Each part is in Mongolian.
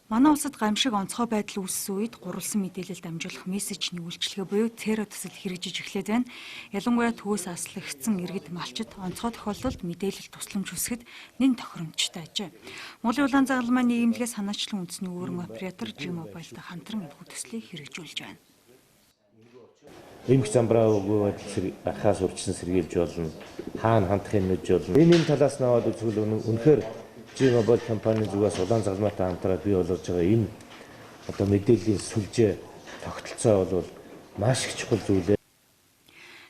Манай улсад гамшиг онцгой байдал үүссэн үед гурвалсан мэдээлэл дамжуулах мессежний үйлчилгээ буюу Terra төсөл хэрэгжиж эхлээд байна. Ялангуяа төвөөс аслагдсан иргэд малчид онцгой тохиолдолд мэдээлэл тусламж хүсгэд нэн тохиромжтой ажээ. Монголын улаан загалмай нийгэмлэгээс санаачлан үндэсний өөрөн оператор G-Mobile-тай хамтран энэхүү төслийг хэрэгжүүлж байна. Эмх замбраа өгөө ахаас урьдчилан сэргийлж болно. Хаана хандахын мэдж болно. Энэ талаас нь аваад үзвэл үнэхээр G-Mobile компани зүгээс улаан загалмайтай хамтраад бий болгож байгаа энэ одоо мэдээллийн сүлжээ тогтолцоо бол маш их чухал зүйл.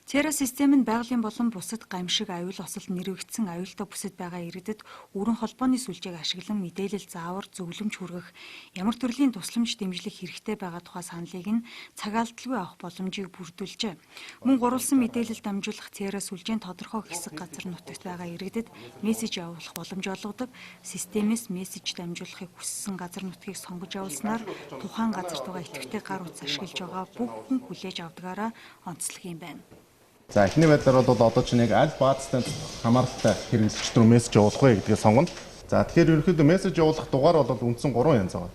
Terra систем нь байгалийн болон бусад гамшиг аюул осолд нэрвэгдсэн аюултай бүсэд байгаа иргэдэд өрн холбооны сүлжээг ашиглан мэдээлэл заавар зөвлөмж хүргэх, ямар төрлийн тусламж дэмжлэг хэрэгтэй байгаа тухай саналыг нь цагаалталгүй авах боломжийг бүрдүүлжээ. Мөн гурвалсан мэдээлэл дамжуулах Terra сүлжээний тодорхой хэсэг газар нутагт байгаа иргэдэд мессеж явуулах боломж олгодог, системээс мессеж дамжуулахыг хүссэн газар нутгийг сонгож явуулснаар тухайн газарт байгаа идэвхтэй гар утас ашиглаж байгаа бүх хүн хүлээж авдагаараа онцлог юм байна. За эхний байдлаар бол одоо чинь яг аль баазтай хамааралтай хэрэглэгчд рүү мессеж явуулах вэ гэдгийг сонгоно. За тэгэхээр ерөнхийдөө мессеж явуулах дугаар бол үндсэн 3 янз байгаа.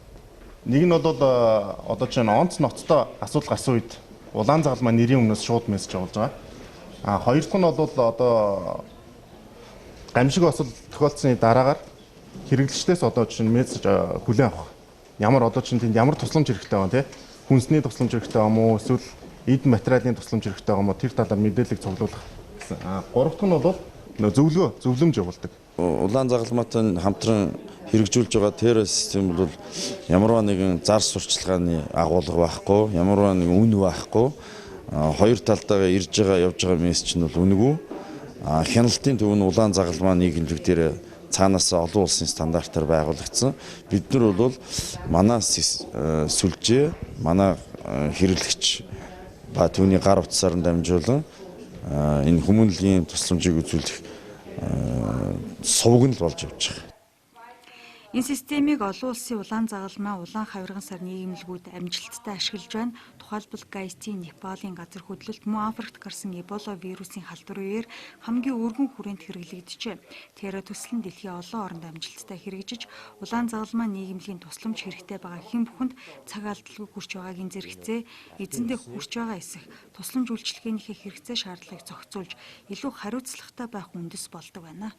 Нэг нь бол одоо чинь онц ноцтой асуудал гарсан үед улаан загалмай нэрийн өмнөөс шууд мессеж явуулж байгаа. Хоёр дахь нь бол одоо гамшиг осол тохиолдсны дараагаар хэрэглэгчдээс одоо чинь мессеж хүлээн авах. Ямар одоо чинь тэнд ямар тусламж хэрэгтэй байна те? Хүнсний тусламж хэрэгтэй юм уу? Эсвэл эд материалын тусламж хэрэгтэй байгаа юм уу? Тэр талаар мэдээлэл цуглуулах гэсэн. Гурав дахь нь бол зөвлөмж явуулдаг. Улаан загалмайтай хамтран хэрэгжүүлж байгаа Terra систем бол ямарваа нэгэн зар сурчлагын агуулга байхгүй, ямарваа нэгэн үн байхгүй. Хоёр талдаа ирж байгаа явж байгаа мессеж нь бол үнэгүй. Хяналтын төв нь улаан загалмай нийгэмлэг дээр цаанаас олон улсын стандартаар байгуулагдсан. Бид нар бол манай сүлжээ, манай хэрэглэгч ба түүний гар утсаар нь дамжуулан энэ хүмүүнлэгийн тусламжийг үзүүлэх сувг нь болж явж байгаа. Энэ системийг олон улсын улаан загалмай, улаан хавирган сар нийгэмлэгүүд амжилттай ашиглаж байна. Тухайлбал Гаити, Непалийн газар хөдлөлт мөн Африкт гарсан Эбола вирусын халдвар үеэр хамгийн өргөн хүрээнд хэрэглэгдэжээ. Terra төсөл нь дэлхийн олон оронд амжилттай хэрэгжиж, улаан загалмай нийгэмлэгийн тусламж хэрэгтэй байгаа хэн бүхэнд цаг алдалгүй хүрч байгаагийн зэрэгцээ, эзэндээ хүрч байгаа эсэх, тусламж үйлчилгээнийхээ хэрэгцээ шаардлагыг зохицуулж, илүү хариуцлагатай байх үндэс болдог байна.